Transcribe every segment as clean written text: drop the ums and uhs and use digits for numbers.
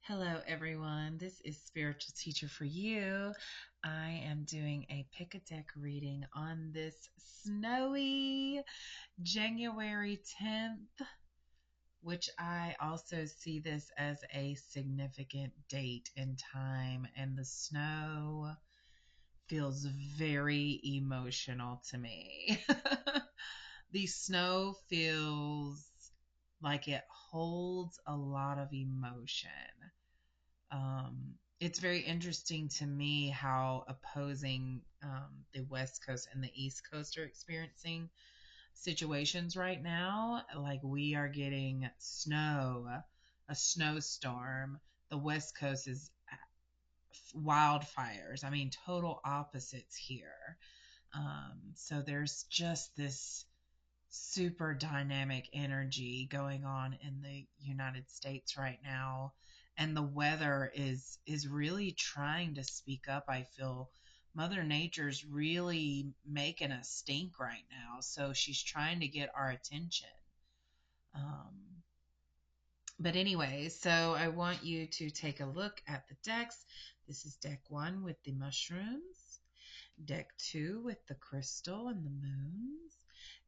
Hello, everyone. This is Spiritual Teacher for You. I am doing a pick a deck reading on this snowy January 10th, which I also see this as a significant date in time, and the snow feels very emotional to me. The snow feels like it holds a lot of emotion. It's very interesting to me how opposing the West Coast and the East Coast are experiencing situations right now. Like we are getting snow, a snowstorm. The West Coast is wildfires. I mean, total opposites here. So there's just this super dynamic energy going on in the United States right now, and the weather is really trying to speak up. I feel Mother Nature's really making a stink right now, so she's trying to get our attention. um, but anyway, so I want you to take a look at the decks. This is deck 1 with the mushrooms, deck 2 with the crystal and the moons,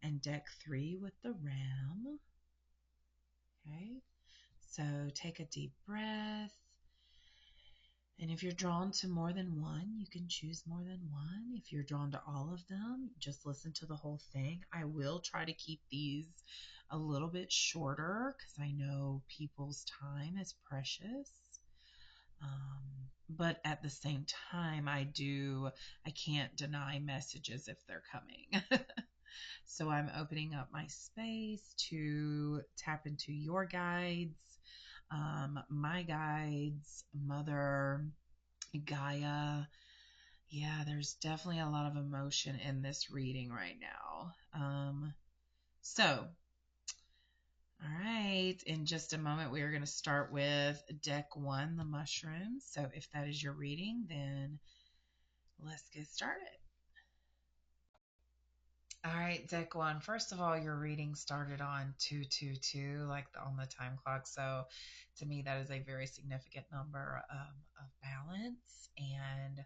and deck 3 with the ram. Okay, so take a deep breath. And if you're drawn to more than one, you can choose more than one. If you're drawn to all of them, just listen to the whole thing. I will try to keep these a little bit shorter because I know people's time is precious. But at the same time, I can't deny messages if they're coming. So I'm opening up my space to tap into your guides, my guides, Mother, Gaia. Yeah, there's definitely a lot of emotion in this reading right now. So, all right, in just a moment, we are going to start with deck 1, the mushrooms. So, if that is your reading, then let's get started. All right, deck 1. First of all, your reading started on 222, like on the time clock. So, to me, that is a very significant number of balance and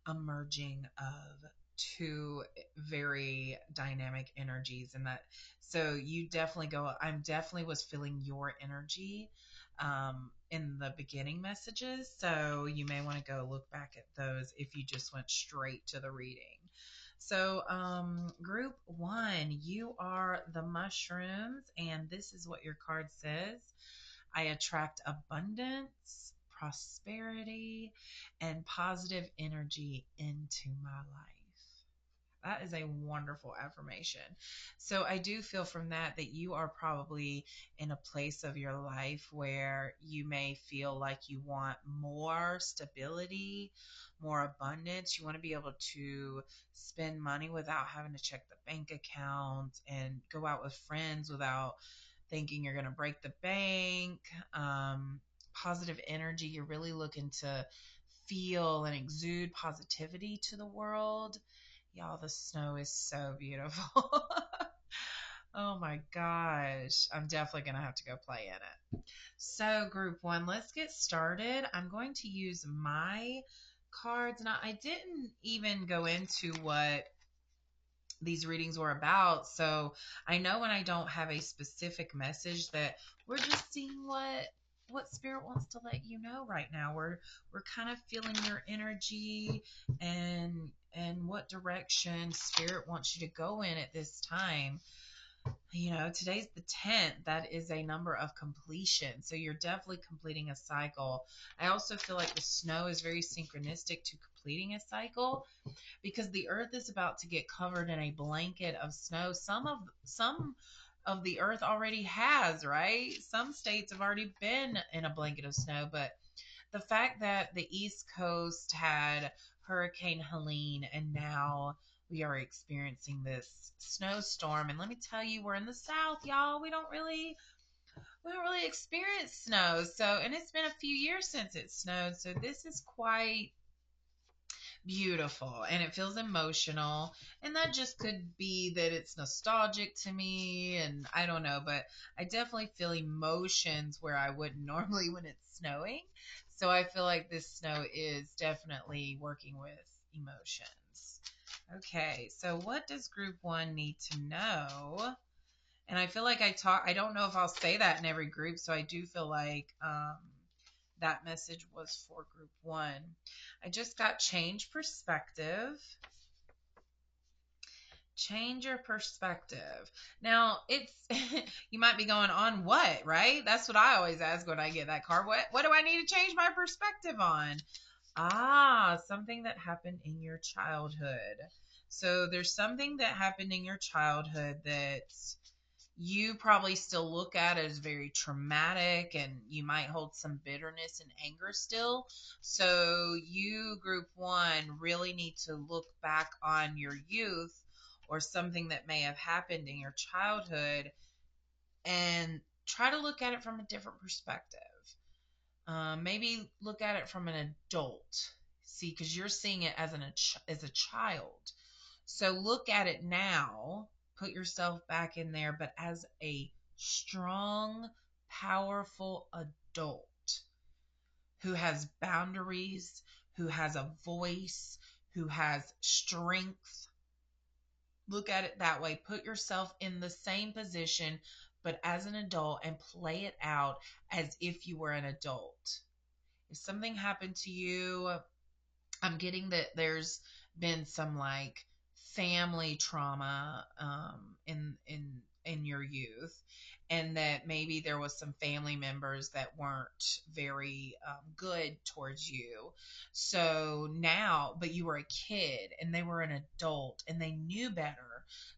a merging of two very dynamic energies. And that, so you definitely I'm definitely was feeling your energy in the beginning messages. So, you may want to go look back at those if you just went straight to the reading. So, group 1, you are the mushrooms, and this is what your card says. I attract abundance, prosperity, and positive energy into my life. That is a wonderful affirmation. So I do feel from that you are probably in a place of your life where you may feel like you want more stability, more abundance. You want to be able to spend money without having to check the bank account and go out with friends without thinking you're going to break the bank. Positive energy. You're really looking to feel and exude positivity to the world. Y'all, the snow is so beautiful. Oh my gosh. I'm definitely going to have to go play in it. So, group 1, let's get started. I'm going to use my cards. Now, I didn't even go into what these readings were about. So, I know when I don't have a specific message that we're just seeing what spirit wants to let you know right now. We're kind of feeling your energy and what direction spirit wants you to go in at this time. Today's the 10th. That is a number of completion. So you're definitely completing a cycle. I also feel like the snow is very synchronistic to completing a cycle because the earth is about to get covered in a blanket of snow. Some of the earth already has, right? Some states have already been in a blanket of snow, but the fact that the East Coast had Hurricane Helene and now we are experiencing this snowstorm. And let me tell you, we're in the South, y'all. We don't really experience snow. So, and it's been a few years since it snowed. So this is quite Beautiful. And it feels emotional. And that just could be that it's nostalgic to me. And I don't know, but I definitely feel emotions where I wouldn't normally when it's snowing. So I feel like this snow is definitely working with emotions. Okay. So what does group one need to know? And I feel like I don't know if I'll say that in every group. So I do feel like, that message was for group one. I just got change perspective. Change your perspective. Now, it's you might be going on what, right? That's what I always ask when I get that card. What do I need to change my perspective on? Ah, something that happened in your childhood. So there's something that happened in your childhood that you probably still look at as very traumatic, and you might hold some bitterness and anger still. So you, group one, really need to look back on your youth or something that may have happened in your childhood and try to look at it from a different perspective. Maybe look at it from an adult. See, because you're seeing it as as a child. So look at it now, put yourself back in there, but as a strong, powerful adult who has boundaries, who has a voice, who has strength. Look at it that way. Put yourself in the same position, but as an adult, and play it out as if you were an adult. If something happened to you, I'm getting that there's been some like family trauma in your youth, and that maybe there was some family members that weren't very good towards you. So now, but you were a kid and they were an adult and they knew better.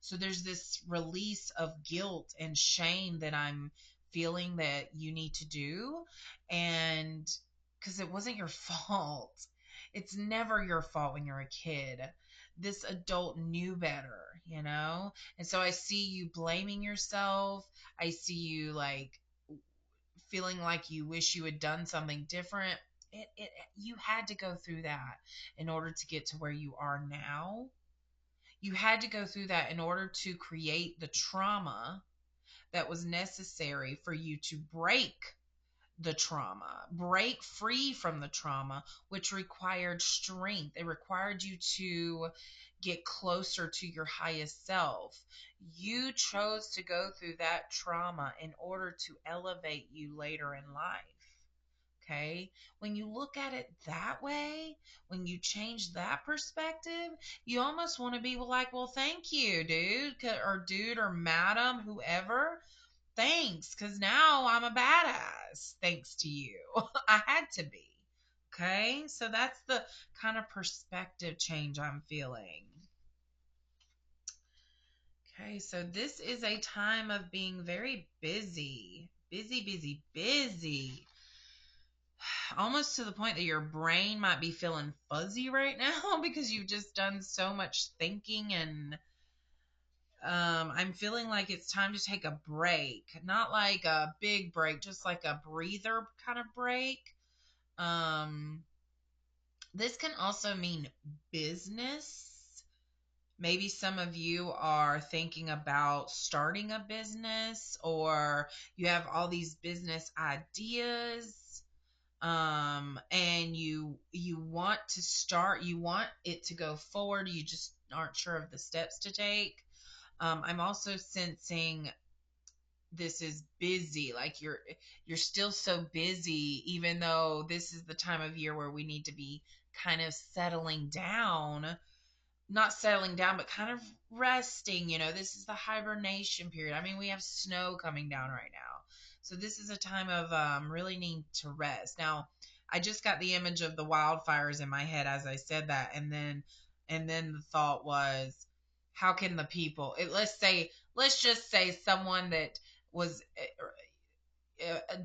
So there's this release of guilt and shame that I'm feeling that you need to do, and because it wasn't your fault. It's never your fault when you're a kid. This adult knew better, you know? And so I see you blaming yourself. I see you like feeling like you wish you had done something different. You had to go through that in order to get to where you are now. You had to go through that in order to create the trauma that was necessary for you to break the trauma, break free from the trauma, which required strength. It required you to get closer to your highest self. You chose to go through that trauma in order to elevate you later in life. Okay. When you look at it that way, when you change that perspective, you almost want to be like, well, thank you, dude, or dude, or madam, whoever. Thanks, because now I'm a badass. Thanks to you. I had to be. Okay. So that's the kind of perspective change I'm feeling. Okay. So this is a time of being very busy. Busy, busy, busy. Almost to the point that your brain might be feeling fuzzy right now because you've just done so much thinking, and I'm feeling like it's time to take a break. Not like a big break, just like a breather kind of break. Um, this can also mean business. Maybe some of you are thinking about starting a business, or you have all these business ideas, and you want to start, you want it to go forward, you just aren't sure of the steps to take. I'm also sensing this is busy, like you're still so busy, even though this is the time of year where we need to be kind of settling down, not settling down, but kind of resting. This is the hibernation period. I mean, we have snow coming down right now. So this is a time of really need to rest. Now, I just got the image of the wildfires in my head as I said that. And then the thought was, how can the people, let's just say someone that was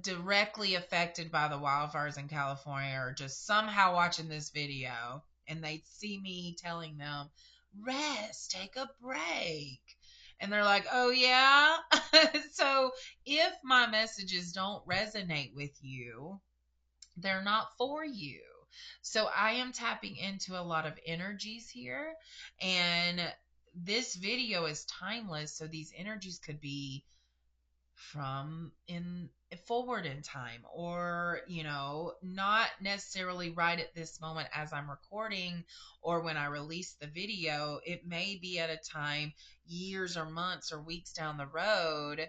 directly affected by the wildfires in California are just somehow watching this video, and they see me telling them, rest, take a break. And they're like, oh, yeah. So if my messages don't resonate with you, They're not for you. So I am tapping into a lot of energies here, and this video is timeless. So these energies could be from in forward in time, or not necessarily right at this moment as I'm recording or when I release the video. It may be at a time years or months or weeks down the road.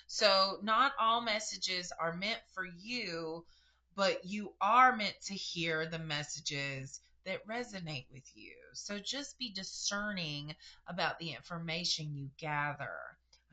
So not all messages are meant for you, but you are meant to hear the messages that resonate with you. So just be discerning about the information you gather.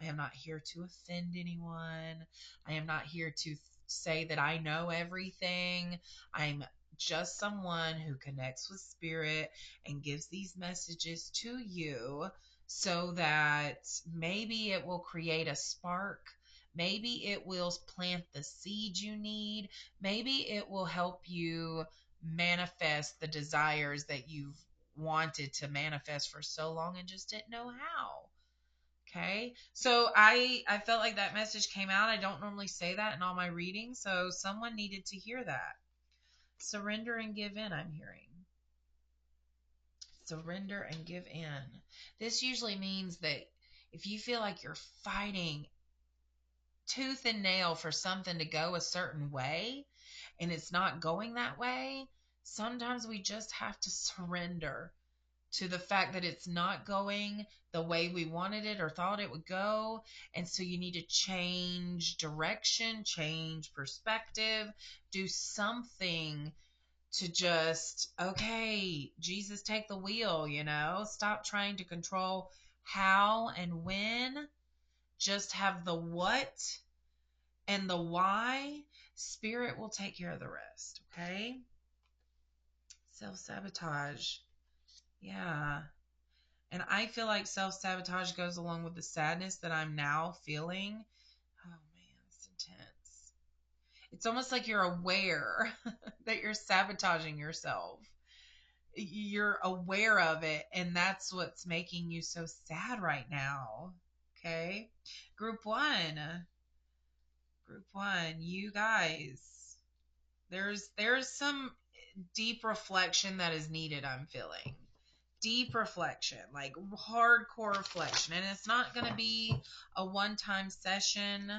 I am not here to offend anyone. I am not here to say that I know everything. I'm just someone who connects with spirit and gives these messages to you so that maybe it will create a spark. Maybe it will plant the seed you need. Maybe it will help you manifest the desires that you've wanted to manifest for so long and just didn't know how. Okay. So I felt like that message came out. I don't normally say that in all my readings, so someone needed to hear that. Surrender and give in, I'm hearing. Surrender and give in. This usually means that if you feel like you're fighting tooth and nail for something to go a certain way and it's not going that way, sometimes we just have to surrender to the fact that it's not going the way we wanted it or thought it would go. And so you need to change direction, change perspective, do something to just, okay, Jesus, take the wheel. Stop trying to control how and when. Just have the what and the why. Spirit will take care of the rest, okay? Self sabotage. Yeah. And I feel like self sabotage goes along with the sadness that I'm now feeling. Oh man, it's intense. It's almost like you're aware that you're sabotaging yourself. You're aware of it, and that's what's making you so sad right now. Okay? Group one. Group one, you guys. There's some deep reflection that is needed, I'm feeling. Deep reflection, like hardcore reflection. And it's not going to be a one-time session.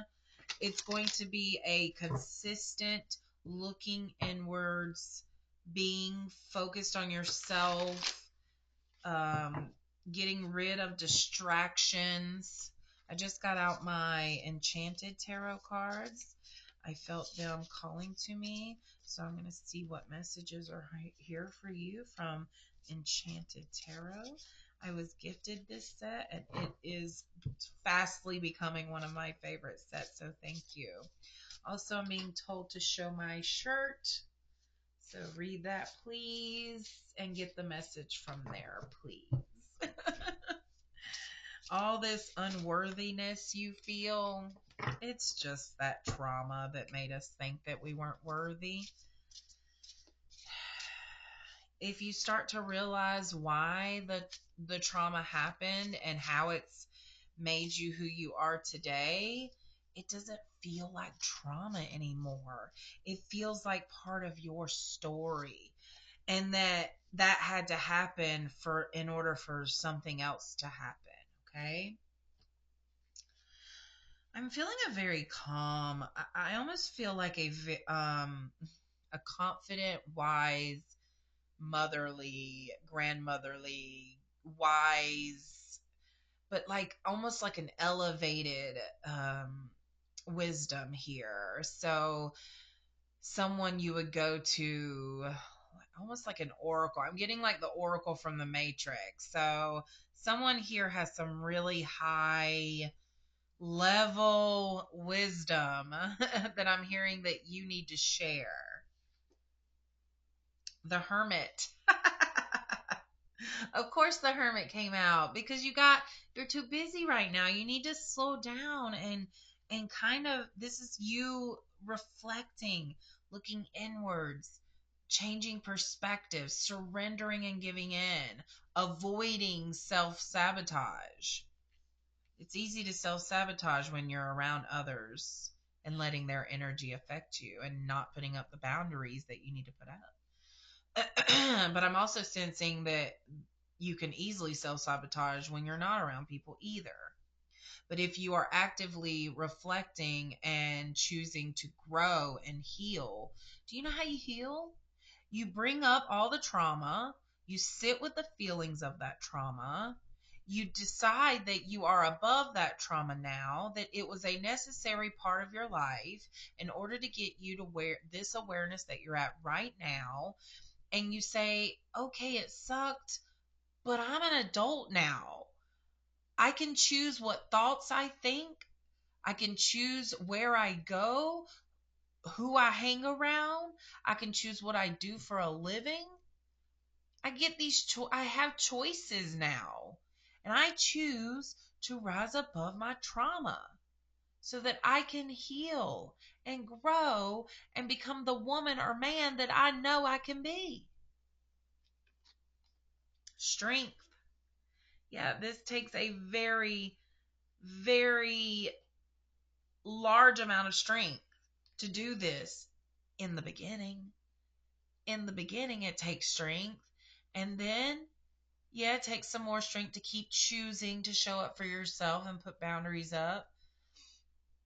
It's going to be a consistent looking inwards, being focused on yourself, um, getting rid of distractions. I just got out my Enchanted Tarot cards. I felt them calling to me, so I'm going to see what messages are here for you from Enchanted Tarot. I was gifted this set, and it is fastly becoming one of my favorite sets, so thank you. Also, I'm being told to show my shirt. So read that, please, and get the message from there, please. All this unworthiness you feel, it's just that trauma that made us think that we weren't worthy. If you start to realize why the trauma happened and how it's made you who you are today, it doesn't feel like trauma anymore. It feels like part of your story. And that had to happen for in order for something else to happen. Okay. I'm feeling a very calm. I almost feel like a confident, wise, motherly, grandmotherly, wise, but like almost like an elevated wisdom here. So someone you would go to, almost like an oracle. I'm getting like the oracle from the Matrix. So someone here has some really high level wisdom that I'm hearing that you need to share. The Hermit. Of course the Hermit came out because you're too busy right now. You need to slow down and kind of, this is you reflecting, looking inwards, changing perspective, surrendering and giving in, avoiding self-sabotage. It's easy to self-sabotage when you're around others and letting their energy affect you and not putting up the boundaries that you need to put up. But I'm also sensing that you can easily self sabotage when you're not around people either. But if you are actively reflecting and choosing to grow and heal, do you know how you heal? You bring up all the trauma, you sit with the feelings of that trauma, you decide that you are above that trauma now, that it was a necessary part of your life in order to get you to where this awareness that you're at right now. And you say, okay, it sucked, but I'm an adult now. I can choose what thoughts I think. I can choose where I go, who I hang around. I can choose what I do for a living. I have choices now. And I choose to rise above my trauma so that I can heal and grow and become the woman or man that I know I can be. Strength. Yeah, this takes a very, very large amount of strength to do this in the beginning. In the beginning, it takes strength. And then, yeah, it takes some more strength to keep choosing to show up for yourself and put boundaries up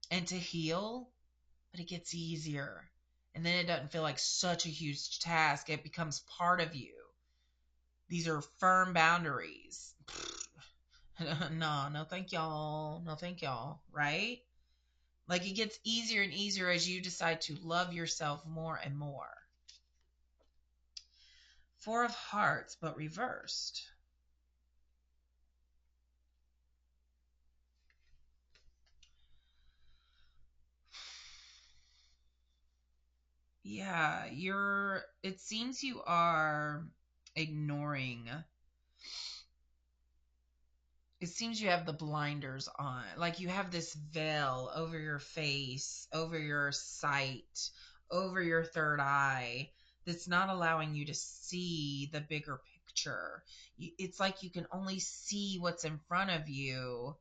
and to heal. But it gets easier. And then it doesn't feel like such a huge task. It becomes part of you. These are firm boundaries. No, thank y'all. No, thank y'all. Right? Like it gets easier and easier as you decide to love yourself more and more. Four of Hearts, but reversed. Yeah, it seems you are ignoring. It seems you have the blinders on. Like you have this veil over your face, over your sight, over your third eye that's not allowing you to see the bigger picture. It's like you can only see what's in front of you,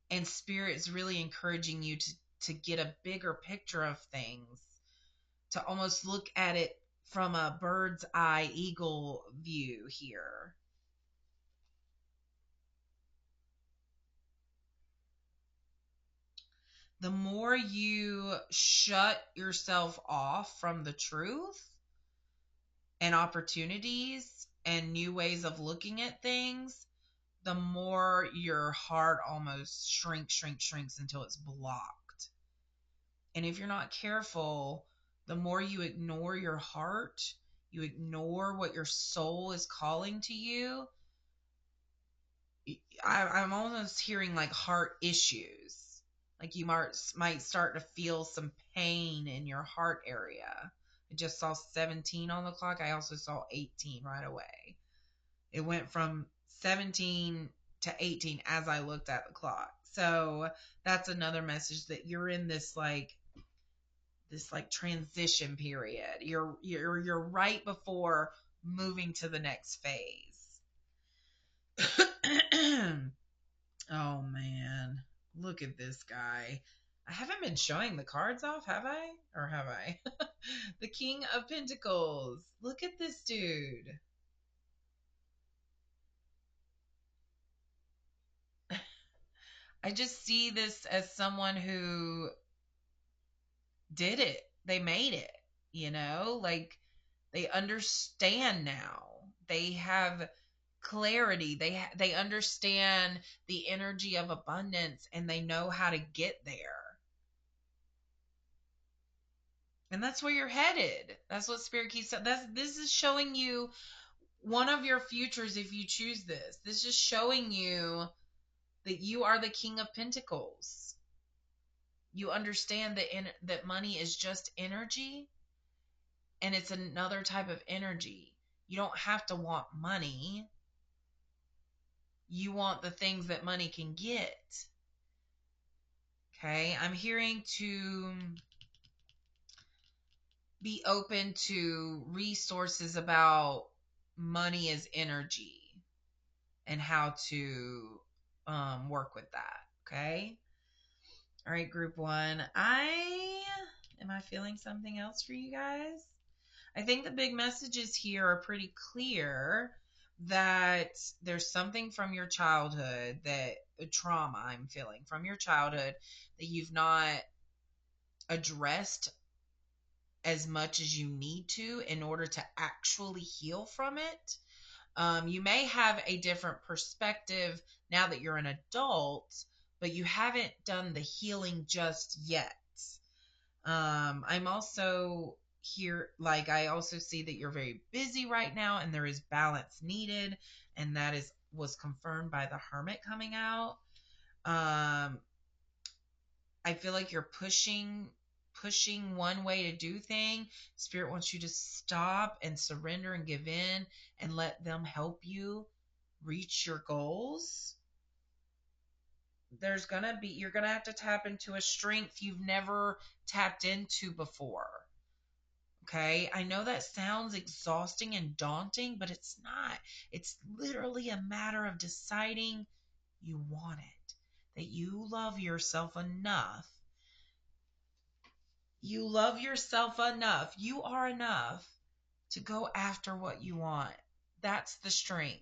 and Spirit is really encouraging you to get a bigger picture of things, to almost look at it from a bird's eye eagle view here. The more you shut yourself off from the truth and opportunities and new ways of looking at things, the more your heart almost shrinks until it's blocked. And if you're not careful, the more you ignore your heart, you ignore what your soul is calling to you. I'm almost hearing like heart issues. Like you might start to feel some pain in your heart area. I just saw 17 on the clock. I also saw 18 right away. It went from 17 to 18 as I looked at the clock. So that's another message that you're in this transition period. You're right before moving to the next phase. Oh man, look at this guy. I haven't been showing the cards off, have I? Or have I? The King of Pentacles. Look at this dude. I just see this as someone who did it. They made it, like they understand now. They have clarity. They understand the energy of abundance and they know how to get there. And that's where you're headed. That's what Spirit keeps saying. This is showing you one of your futures if you choose this. This is showing you that you are the King of Pentacles. You understand that money is just energy, and it's another type of energy. You don't have to want money. You want the things that money can get. Okay? I'm hearing to be open to resources about money as energy and how to work with that. Okay? All right, group one. I Am I feeling something else for you guys? I think the big messages here are pretty clear that there's something from your childhood, that trauma I'm feeling from your childhood that you've not addressed as much as you need to in order to actually heal from it. You may have a different perspective now that you're an adult, but you haven't done the healing just yet. I'm also here, like, I also see that you're very busy right now and there is balance needed, and that is was confirmed by the Hermit coming out. Um, I feel like you're pushing one way to do thing. Spirit wants you to stop and surrender and give in and let them help you reach your goals. You're gonna have to tap into a strength you've never tapped into before. Okay, I know that sounds exhausting and daunting, but it's not. It's literally a matter of deciding you want it, that you love yourself enough. You love yourself enough. You are enough to go after what you want. That's the strength.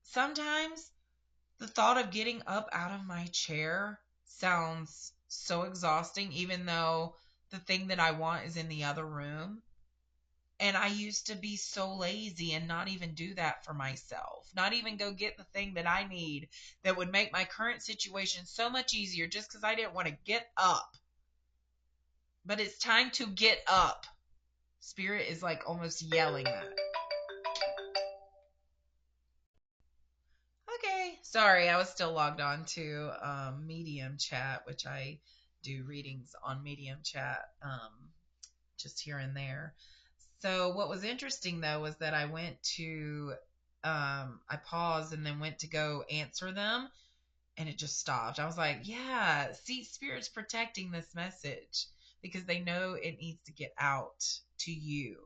Sometimes the thought of getting up out of my chair sounds so exhausting, even though the thing that I want is in the other room. And I used to be so lazy and not even do that for myself, not even go get the thing that I need that would make my current situation so much easier just because I didn't want to get up. But it's time to get up. Spirit is like almost yelling that. Okay, sorry, I was still logged on to Medium Chat, which I do readings on Medium Chat just here and there. So what was interesting though was that I paused and then went to go answer them, and it just stopped. I was like, yeah, see, Spirit's protecting this message because they know it needs to get out to you.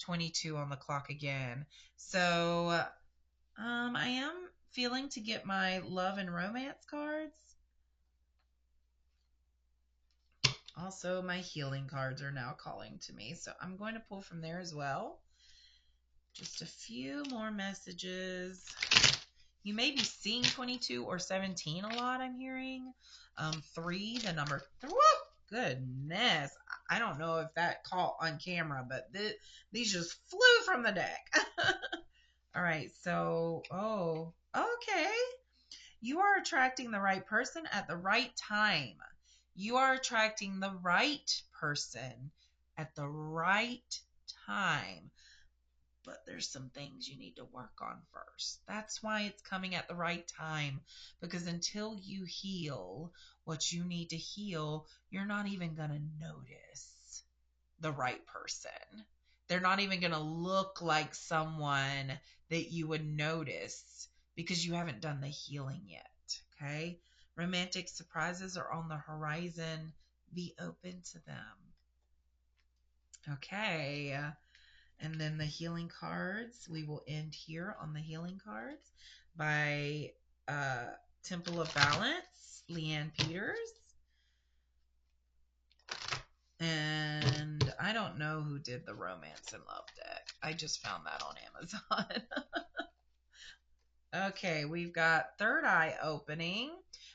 22 on the clock again. So I am feeling to get my love and romance cards. Also, my healing cards are now calling to me, so I'm going to pull from there as well. Just a few more messages. You may be seeing 22 or 17 a lot, I'm hearing. 3, the number 3. Goodness. I don't know if that caught on camera, but these just flew from the deck. All right, so, okay. You are attracting the right person at the right time. You are attracting the right person at the right time. But there's some things you need to work on first. That's why it's coming at the right time. Because until you heal what you need to heal, you're not even going to notice the right person. They're not even going to look like someone that you would notice because you haven't done the healing yet. Okay? Romantic surprises are on the horizon. Be open to them. Okay. And then the healing cards, we will end here on the healing cards by Temple of Balance, Leanne Peters. And I don't know who did the Romance and Love deck. I just found that on Amazon. Okay, we've got third eye opening.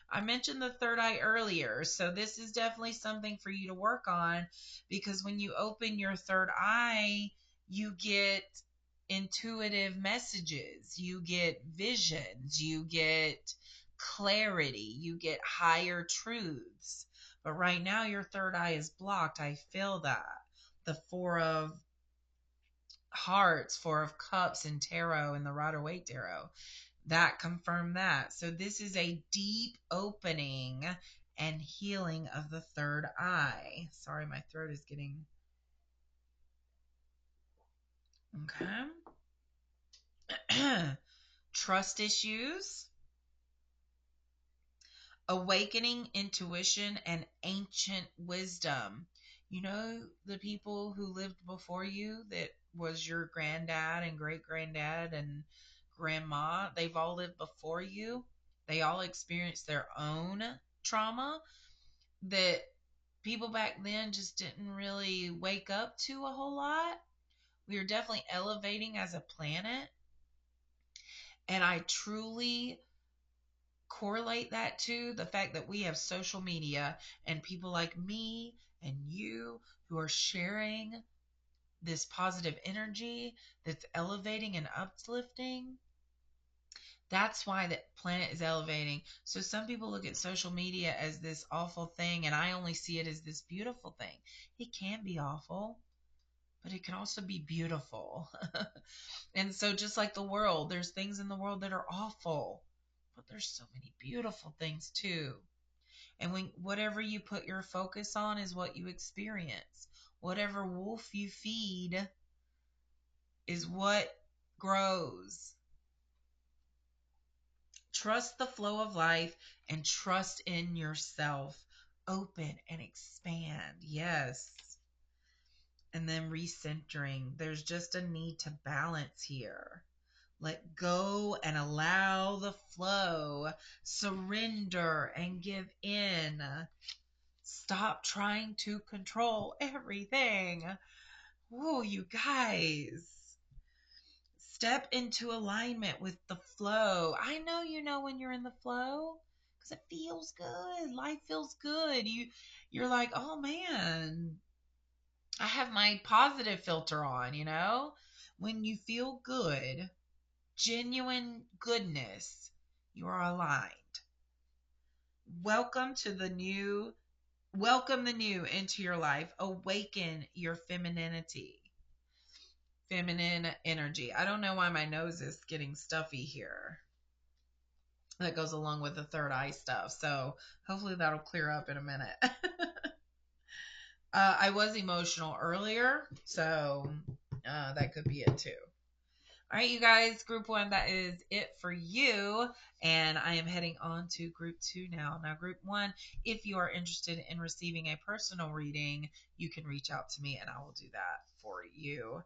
I mentioned the third eye earlier, so this is definitely something for you to work on, because when you open your third eye, you get intuitive messages, you get visions, you get clarity, you get higher truths. But right now, your third eye is blocked. I feel that. The Four of Hearts, Four of Cups, and Tarot, and the Rider-Waite Tarot that confirm that. So this is a deep opening and healing of the third eye. Sorry, my throat is getting... Okay. Trust issues, awakening intuition, and ancient wisdom. You know, the people who lived before you, that was your granddad and great granddad and grandma, they've all lived before you. They all experienced their own trauma that people back then just didn't really wake up to a whole lot. We are definitely elevating as a planet. And I truly correlate that to the fact that we have social media and people like me and you who are sharing this positive energy that's elevating and uplifting. That's why the planet is elevating. So some people look at social media as this awful thing, and I only see it as this beautiful thing. It can be awful, but it can also be beautiful. And so just like the world, there's things in the world that are awful, but there's so many beautiful things too. And when whatever you put your focus on is what you experience. Whatever wolf you feed is what grows. Trust the flow of life and trust in yourself. Open and expand. Yes. And then recentering. There's just a need to balance here. Let go and allow the flow. Surrender and give in. Stop trying to control everything. Whoa, you guys. Step into alignment with the flow. I know you know when you're in the flow because it feels good. Life feels good. You're like, "Oh man, I have my positive filter on, you know?" When you feel good, genuine goodness, you are aligned. Welcome to the new. Welcome the new into your life. Awaken your femininity. Feminine energy. I don't know why my nose is getting stuffy here. That goes along with the third eye stuff. So hopefully that'll clear up in a minute. I was emotional earlier, so that could be it too. All right, you guys, group one, that is it for you. And I am heading on to group two now. Now, group one, if you are interested in receiving a personal reading, you can reach out to me and I will do that for you.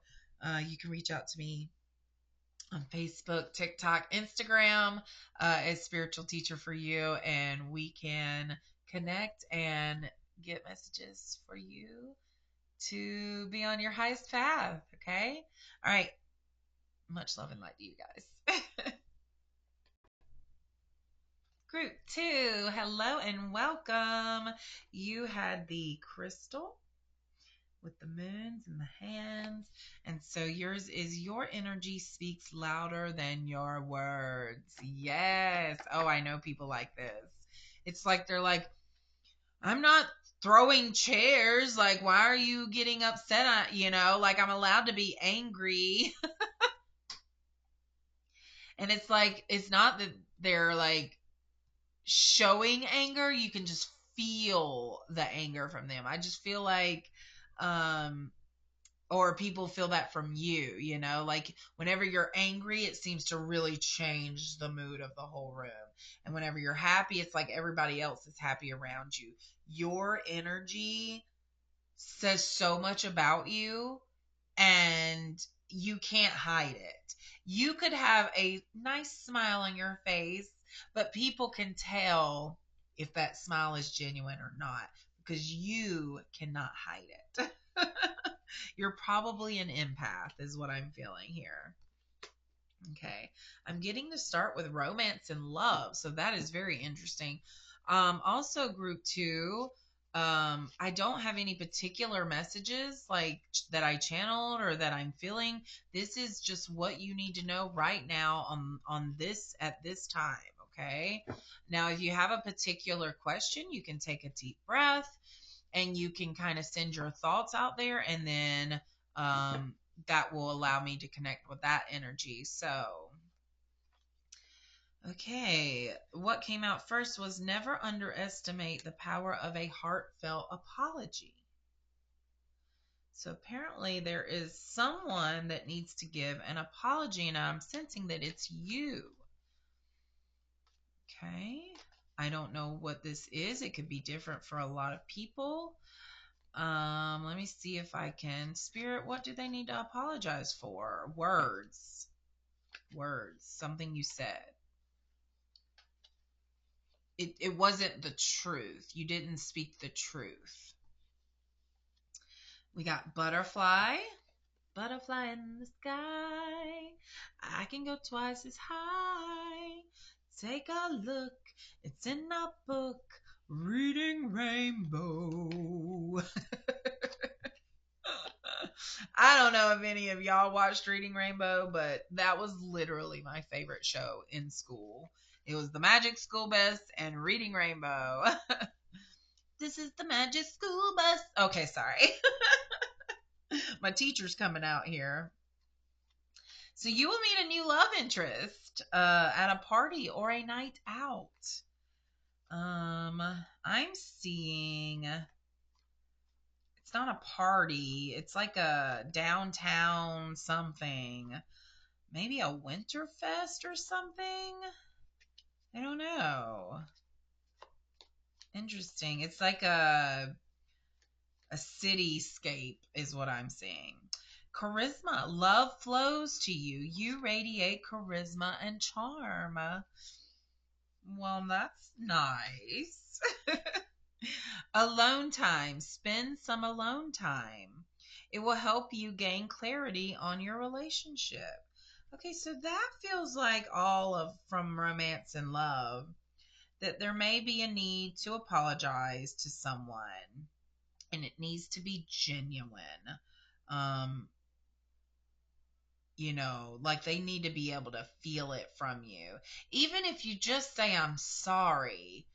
You can reach out to me on Facebook, TikTok, Instagram as Spiritual Teacher for You, and we can connect and get messages for you to be on your highest path. Okay? All right. Much love and light to you guys. Group two, hello and welcome. You had the crystal with the moons and the hands. And so yours is your energy speaks louder than your words. Yes. Oh, I know people like this. It's like they're like, I'm not throwing chairs. Like, why are you getting upset? Like I'm allowed to be angry. And it's like, it's not that they're like showing anger. You can just feel the anger from them. I just feel like, um, or people feel that from you, like whenever you're angry, it seems to really change the mood of the whole room. And whenever you're happy, it's like everybody else is happy around you. Your energy says so much about you and you can't hide it. You could have a nice smile on your face, but people can tell if that smile is genuine or not because you cannot hide it. You're probably an empath, is what I'm feeling here. Okay. I'm getting to start with romance and love. So that is very interesting. Also, group two, I don't have any particular messages like that I channeled or that I'm feeling. This is just what you need to know right now on this at this time. Okay. Now, if you have a particular question, you can take a deep breath and you can kind of send your thoughts out there, and then that will allow me to connect with that energy. So, okay, what came out first was never underestimate the power of a heartfelt apology. So apparently there is someone that needs to give an apology, and I'm sensing that it's you. Okay. I don't know what this is. It could be different for a lot of people. Let me see if I can. Spirit, what do they need to apologize for? Words. Words. Something you said. It wasn't the truth. You didn't speak the truth. We got butterfly. Butterfly in the sky. I can go twice as high. Take a look. It's in a book. Reading Rainbow. I don't know if any of y'all watched Reading Rainbow, but that was literally my favorite show in school. It was the Magic School Bus and Reading Rainbow. This is the Magic School Bus. Okay, sorry. My teacher's coming out here. So you will meet a new love interest at a party or a night out. I'm seeing it's not a party. It's like a downtown something. Maybe a Winterfest or something. I don't know. Interesting. It's like a cityscape is what I'm seeing. Charisma. Love flows to you. You radiate charisma and charm. Well, that's nice. Alone time. Spend some alone time. It will help you gain clarity on your relationship. Okay, so that feels like all of from romance and love that there may be a need to apologize to someone and it needs to be genuine. Um, like they need to be able to feel it from you. Even if you just say, I'm sorry,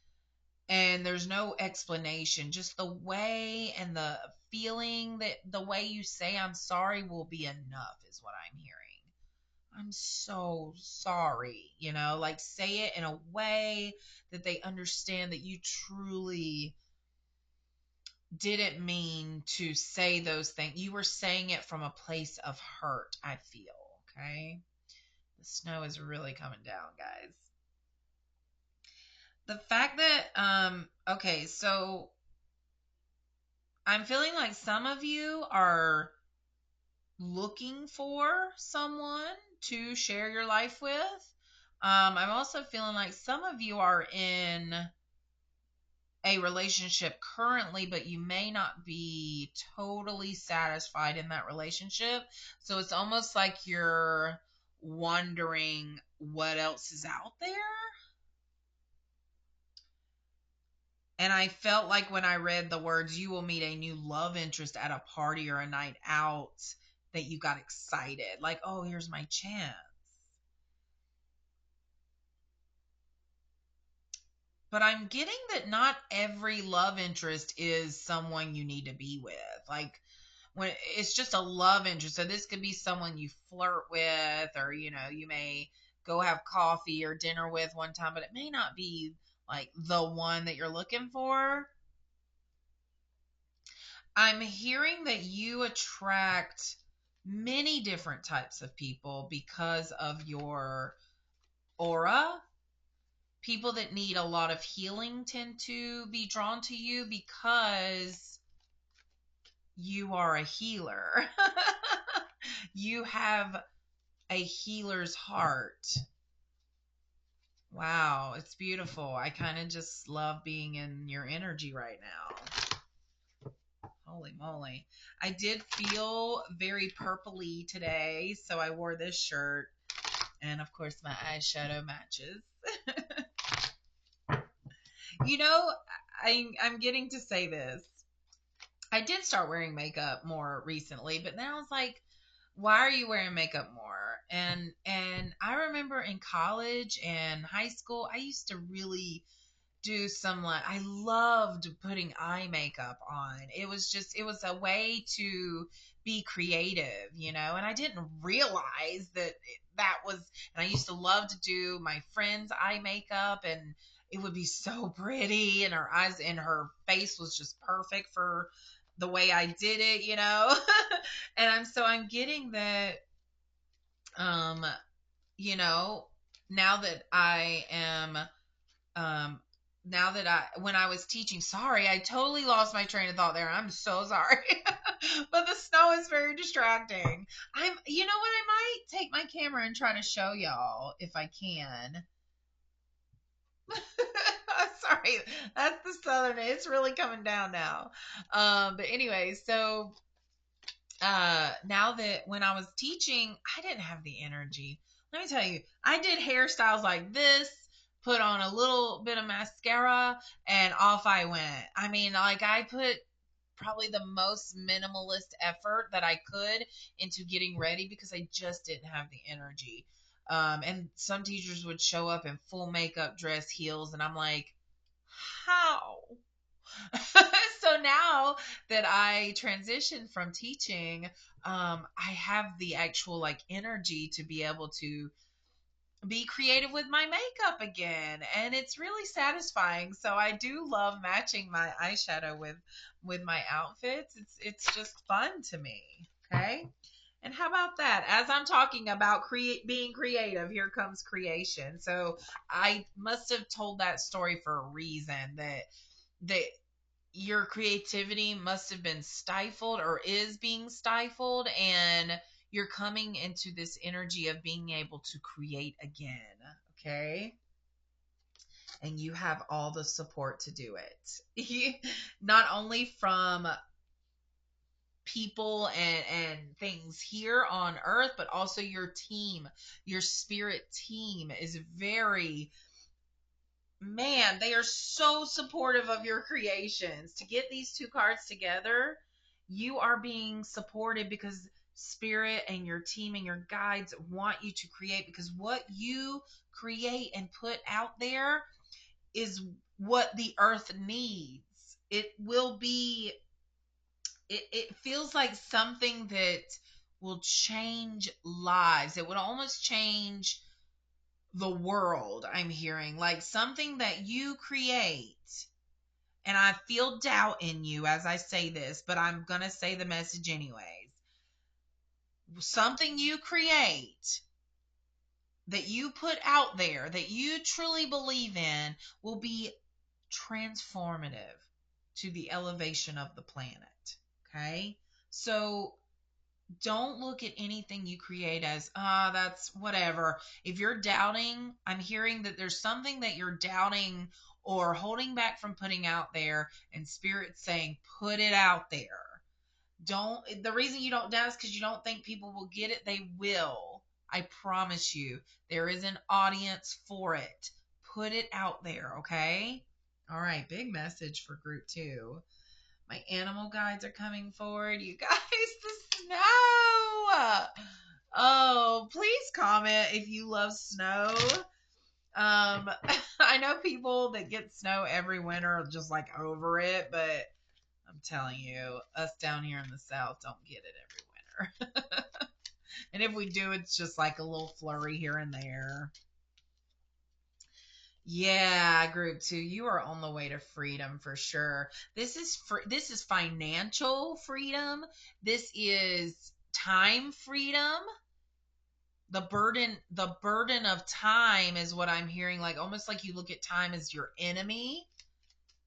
and there's no explanation, just the way and the feeling that the way you say, I'm sorry will be enough, is what I'm hearing. I'm so sorry, like say it in a way that they understand that you truly didn't mean to say those things. You were saying it from a place of hurt, I feel. Okay. The snow is really coming down, guys. The fact that, okay, so I'm feeling like some of you are looking for someone to share your life with. I'm also feeling like some of you are in a relationship currently, but you may not be totally satisfied in that relationship. So it's almost like you're wondering what else is out there. And I felt like when I read the words, you will meet a new love interest at a party or a night out, that you got excited. Like, oh, here's my chance. But I'm getting that not every love interest is someone you need to be with. Like, when it's just a love interest. So this could be someone you flirt with, or you may go have coffee or dinner with one time, but it may not be like the one that you're looking for. I'm hearing that you attract many different types of people because of your aura. People that need a lot of healing tend to be drawn to you because you are a healer. You have a healer's heart. Wow, it's beautiful. I kind of just love being in your energy right now. Holy moly. I did feel very purpley today, so I wore this shirt. And of course, my eyeshadow matches. you know, I'm getting to say this. I did start wearing makeup more recently, but now it's like, why are you wearing makeup more? And I remember in college and high school, I used to really do some, like, I loved putting eye makeup on. It was a way to be creative, and I didn't realize that was, and I used to love to do my friend's eye makeup, and it would be so pretty, and her eyes and her face was just perfect for the way I did it. And I'm getting that, um, you know, now that I am, um, when I was teaching, sorry, I totally lost my train of thought there. I'm so sorry. But the snow is very distracting. You know what? I might take my camera and try to show y'all if I can. Sorry, that's the southern. It's really coming down now. But anyway, so now that when I was teaching, I didn't have the energy. Let me tell you, I did hairstyles like this, put on a little bit of mascara, and off I went. I mean, like, I put probably the most minimalist effort that I could into getting ready because I just didn't have the energy. And some teachers would show up in full makeup, dress, heels, and I'm like, how? So now that I transitioned from teaching, I have the actual like energy to be able to be creative with my makeup again, and it's really satisfying. So I do love matching my eyeshadow with my outfits. It's just fun to me. Okay. And how about that? As I'm talking about being creative, here comes creation. So I must have told that story for a reason, that your creativity must have been stifled or is being stifled, and you're coming into this energy of being able to create again. Okay. And you have all the support to do it. Not only from people and things here on earth, but also your team. Your spirit team is very, man, they are so supportive of your creations. To get these two cards together, you are being supported because spirit and your team and your guides want you to create, because what you create and put out there is what the earth needs. It will be, it feels like something that will change lives. It would almost change the world. I'm hearing like something that you create, and I feel doubt in you as I say this, but I'm going to say the message anyways. Something you create that you put out there that you truly believe in will be transformative to the elevation of the planet. Okay? So don't look at anything you create as, that's whatever. If you're doubting, I'm hearing that there's something that you're doubting or holding back from putting out there, and spirit's saying, put it out there. Don't, the reason you don't doubt is because you don't think people will get it. They will. I promise you, there is an audience for it. Put it out there, okay? All right, big message for group 2. My animal guides are coming forward. You guys, the snow. Oh, please comment if you love snow. I know people that get snow every winter are just like over it, but I'm telling you, us down here in the South don't get it every winter. And if we do, it's just like a little flurry here and there. Yeah, group 2, you are on the way to freedom for sure. This is financial freedom. This is time freedom. The burden of time is what I'm hearing, like almost like you look at time as your enemy.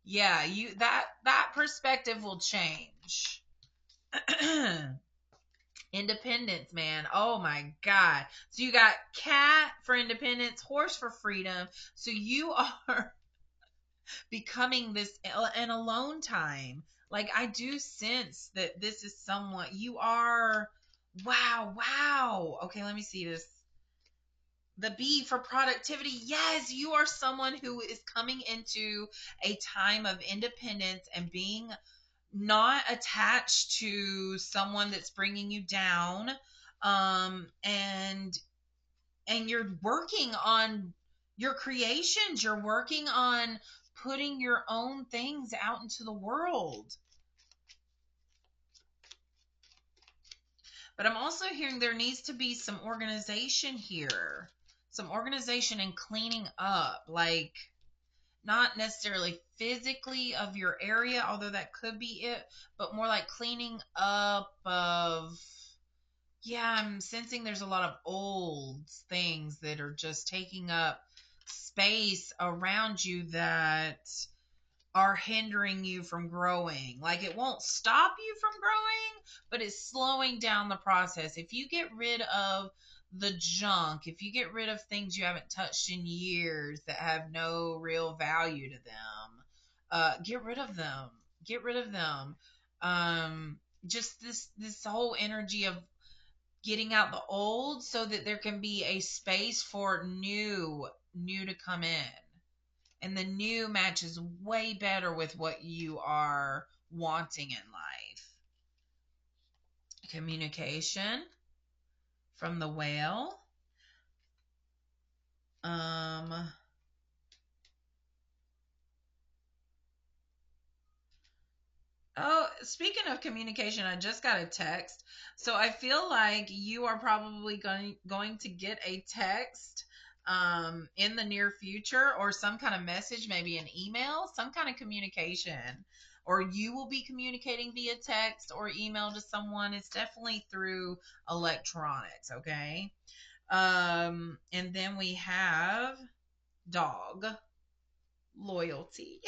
Yeah, you that perspective will change. Independence, man. Oh my God. So you got cat for independence, horse for freedom. So you are becoming this an alone time. Like, I do sense that this is somewhat you are. Wow, wow. Okay, let me see this. The B for productivity. Yes, you are someone who is coming into a time of independence and being not attached to someone that's bringing you down. And you're working on your creations. You're working on putting your own things out into the world. But I'm also hearing there needs to be some organization here. Some organization and cleaning up, like not necessarily physically of your area, although that could be it, but more like cleaning up of, yeah, I'm sensing there's a lot of old things that are just taking up space around you that are hindering you from growing. Like, it won't stop you from growing, but it's slowing down the process. If you get rid of the junk, if you get rid of things you haven't touched in years that have no real value to them, get rid of them. Get rid of them. just this whole energy of getting out the old so that there can be a space for new to come in, and the new matches way better with what you are wanting in life. Communication from the whale. um Oh, speaking of communication, I just got a text. So I feel like you are probably going to get a text in the near future, or some kind of message, maybe an email, some kind of communication. Or you will be communicating via text or email to someone. It's definitely through electronics, okay? And then we have dog, loyalty.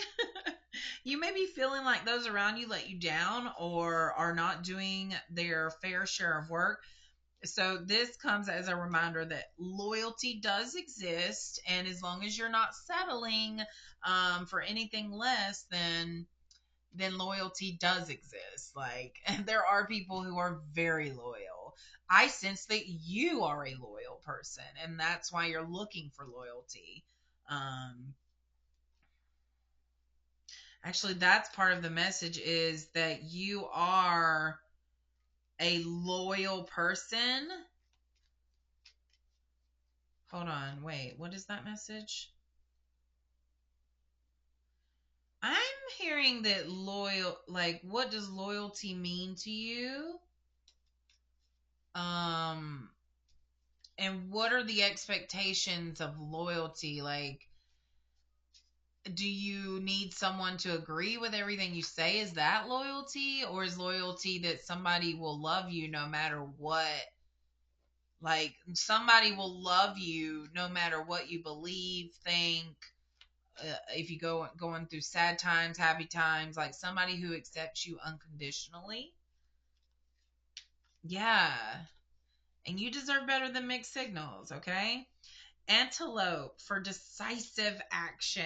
You may be feeling like those around you let you down or are not doing their fair share of work. So, this comes as a reminder that loyalty does exist. And as long as you're not settling for anything less, then loyalty does exist. Like, there are people who are very loyal. I sense that you are a loyal person, and that's why you're looking for loyalty. Um, Actually, that's part of the message, is that you are a loyal person. Hold on, wait, what is that message? I'm hearing that loyal, like, what does loyalty mean to you? Um, and what are the expectations of loyalty? Like, do you need someone to agree with everything you say? Is that loyalty? Or is loyalty that somebody will love you no matter what? Like, somebody will love you no matter what you believe, think. If you going through sad times, happy times, like somebody who accepts you unconditionally. Yeah, and you deserve better than mixed signals. Okay, antelope for decisive action.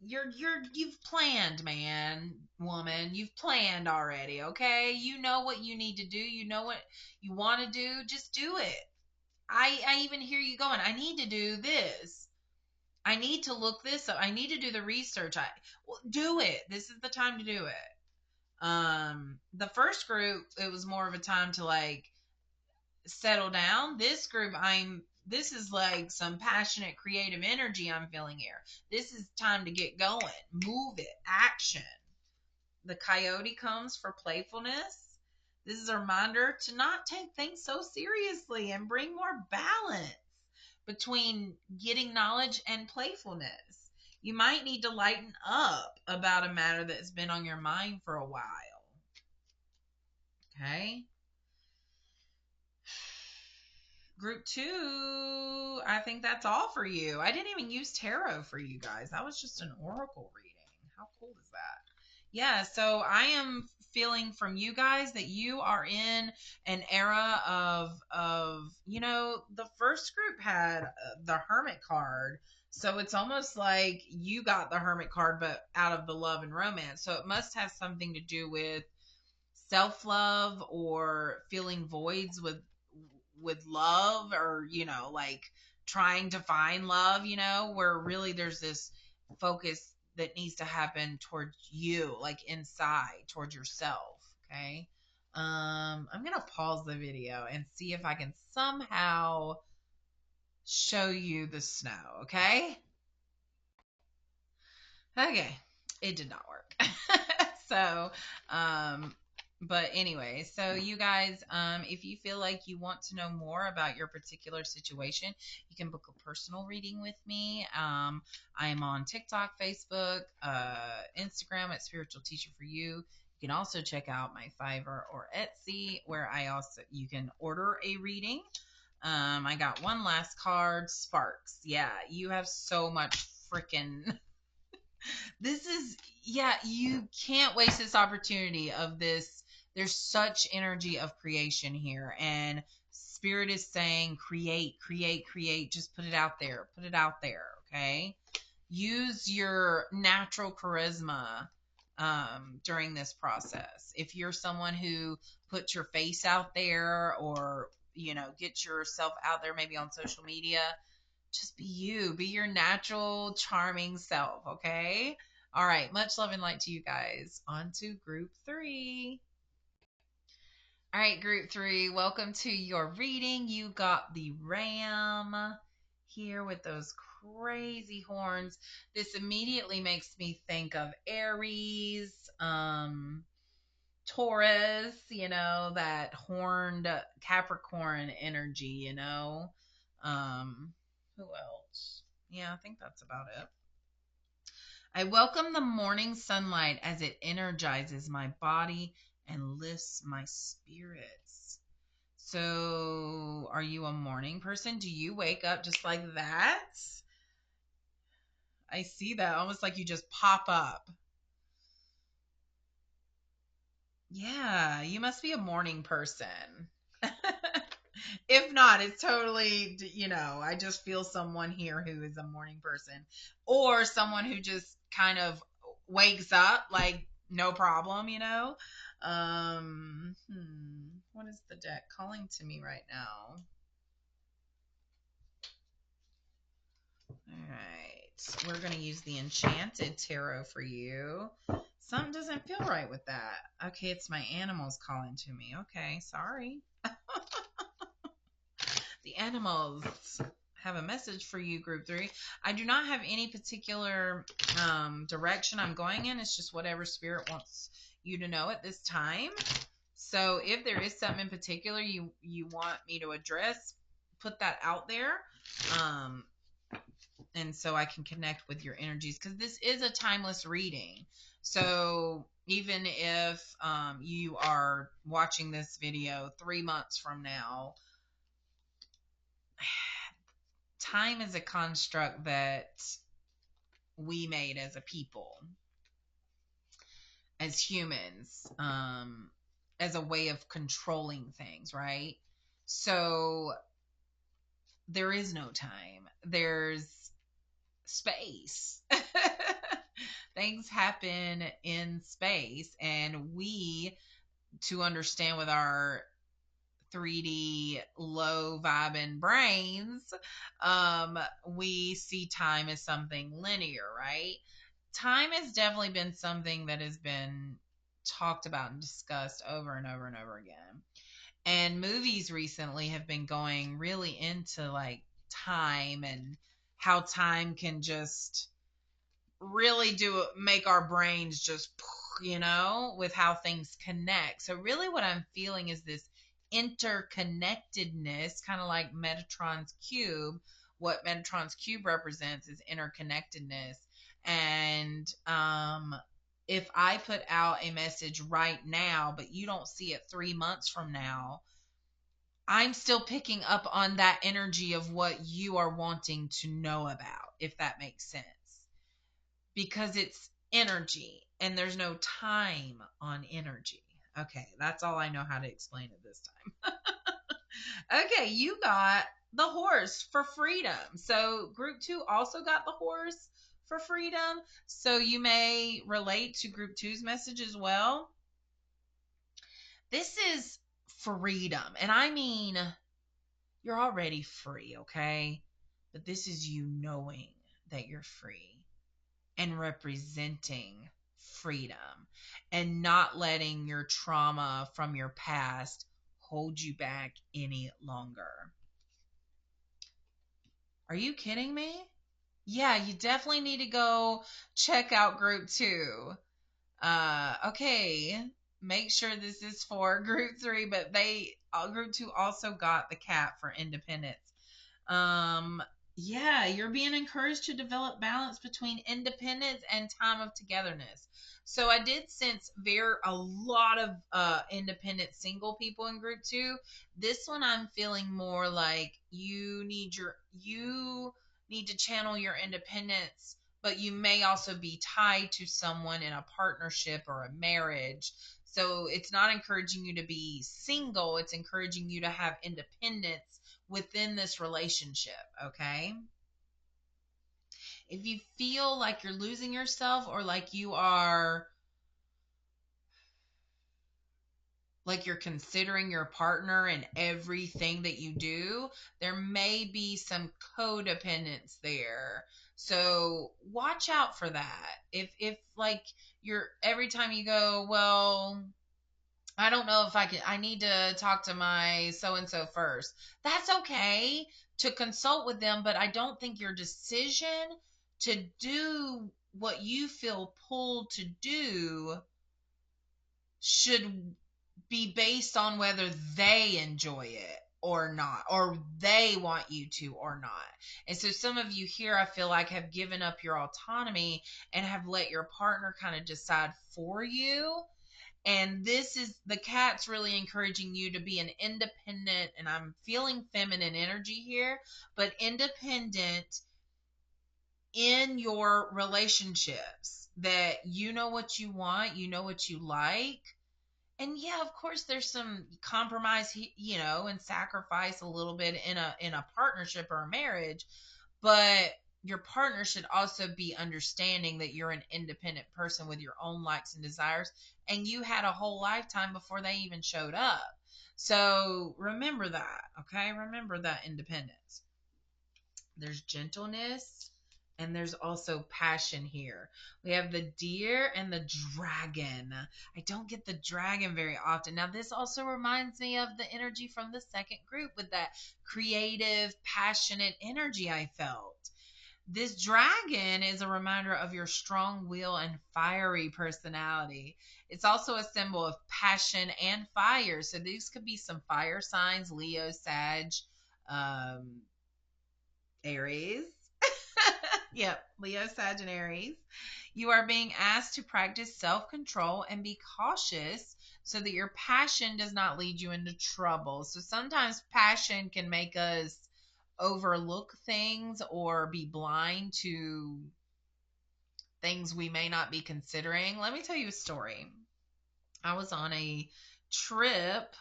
You've planned, man, woman. You've planned already. Okay, you know what you need to do. You know what you want to do. Just do it. I even hear you going, I need to do this. I need to look this up. I need to do the research. Well, do it. This is the time to do it. The first group, it was more of a time to like settle down. This group, this is like some passionate creative energy I'm feeling here. This is time to get going. Move it. Action. The coyote comes for playfulness. This is a reminder to not take things so seriously and bring more balance between getting knowledge and playfulness. You might need to lighten up about a matter that's been on your mind for a while. Okay? Group two, I think that's all for you. I didn't even use tarot for you guys. That was just an oracle reading. How cool is that? Yeah, so I am feeling from you guys that you are in an era of the first group had the hermit card. So it's almost like you got the hermit card but out of the love and romance. So it must have something to do with self-love or filling voids with love, or like trying to find love, where really there's this focus that needs to happen towards you, like inside towards yourself. Okay. I'm gonna pause the video and see if I can somehow show you the snow. Okay. Okay, it did not work. So, um, but anyway, so you guys, if you feel like you want to know more about your particular situation, you can book a personal reading with me. I am on TikTok, Facebook, Instagram at Spiritual Teacher for You. You can also check out my Fiverr or Etsy, where you can order a reading. I got one last card, Sparks. Yeah, you have so much freaking this is, yeah, you can't waste this opportunity of this. There's such energy of creation here, and spirit is saying create, create, create. Just put it out there. Okay? Use your natural charisma during this process. If you're someone who puts your face out there, or get yourself out there maybe on social media, just be you. Be your natural, charming self, okay? All right. Much love and light to you guys. On to group 3. All right, group 3. Welcome to your reading. You got the ram here with those crazy horns. This immediately makes me think of Aries, Taurus, that horned Capricorn energy. Who else? Yeah, I think that's about it. I welcome the morning sunlight as it energizes my body and lifts my spirits. So, are you a morning person? Do you wake up just like that? I see that, almost like you just pop up. Yeah, you must be a morning person. If not, it's totally, I just feel someone here who is a morning person, or someone who just kind of wakes up like no problem. What is the deck calling to me right now? All right, we're going to use the Enchanted Tarot for you. Something doesn't feel right with that. Okay, it's my animals calling to me. Okay, sorry. The animals have a message for you, group 3. I do not have any particular direction I'm going in. It's just whatever spirit wants you to know at this time. So if there is something in particular you want me to address, put that out there. And so I can connect with your energies, because this is a timeless reading. So even if you are watching this video 3 months from now, time is a construct that we made as a people, as humans, as a way of controlling things, right? So there is no time. There's space. Things happen in space, and we, to understand with our 3D low vibing brains, we see time as something linear, right? Time has definitely been something that has been talked about and discussed over and over and over again. And movies recently have been going really into like time, and how time can just really make our brains just, with how things connect. So really what I'm feeling is this interconnectedness, kind of like Metatron's cube. What Metatron's cube represents is interconnectedness. And if I put out a message right now, but you don't see it 3 months from now, I'm still picking up on that energy of what you are wanting to know about, if that makes sense. Because it's energy, and there's no time on energy. Okay, that's all I know how to explain it this time. Okay, you got the horse for freedom. So group 2 also got the horse for freedom. So you may relate to group 2's message as well. This is freedom. And I mean, you're already free, okay? But this is you knowing that you're free and representing freedom, and not letting your trauma from your past hold you back any longer. Are you kidding me? Yeah, you definitely need to go check out group 2. Okay, make sure this is for group 3, but group 2 also got the cat for independence. Yeah, you're being encouraged to develop balance between independence and time of togetherness. So I did sense a lot of independent single people in group 2. This one I'm feeling more like you need to channel your independence, but you may also be tied to someone in a partnership or a marriage. So it's not encouraging you to be single, it's encouraging you to have independence within this relationship, okay? If you feel like you're losing yourself, or like you are like you're considering your partner in everything that you do, there may be some codependence there. So watch out for that. If like you're every time you go, well, I don't know if I need to talk to my so and so first. That's okay to consult with them, but I don't think your decision to do what you feel pulled to do should be based on whether they enjoy it or not, or they want you to or not. And so some of you here, I feel like, have given up your autonomy and have let your partner kind of decide for you. And this is the cat's really encouraging you to be an independent, and I'm feeling feminine energy here, but independent in your relationships, that you know what you want, you know what you like. And yeah, of course there's some compromise, and sacrifice a little bit in a partnership or a marriage, but your partner should also be understanding that you're an independent person with your own likes and desires, and you had a whole lifetime before they even showed up. So remember that, okay? Remember that independence. There's gentleness, and there's also passion here. We have the deer and the dragon. I don't get the dragon very often. Now, this also reminds me of the energy from the second group with that creative, passionate energy I felt. This dragon is a reminder of your strong will and fiery personality. It's also a symbol of passion and fire. So these could be some fire signs: Leo, Sag, um, Aries. Yep, Leo, Sag, and Aries. You are being asked to practice self control and be cautious so that your passion does not lead you into trouble. So sometimes passion can make us overlook things or be blind to things we may not be considering. Let me tell you a story. I was on a trip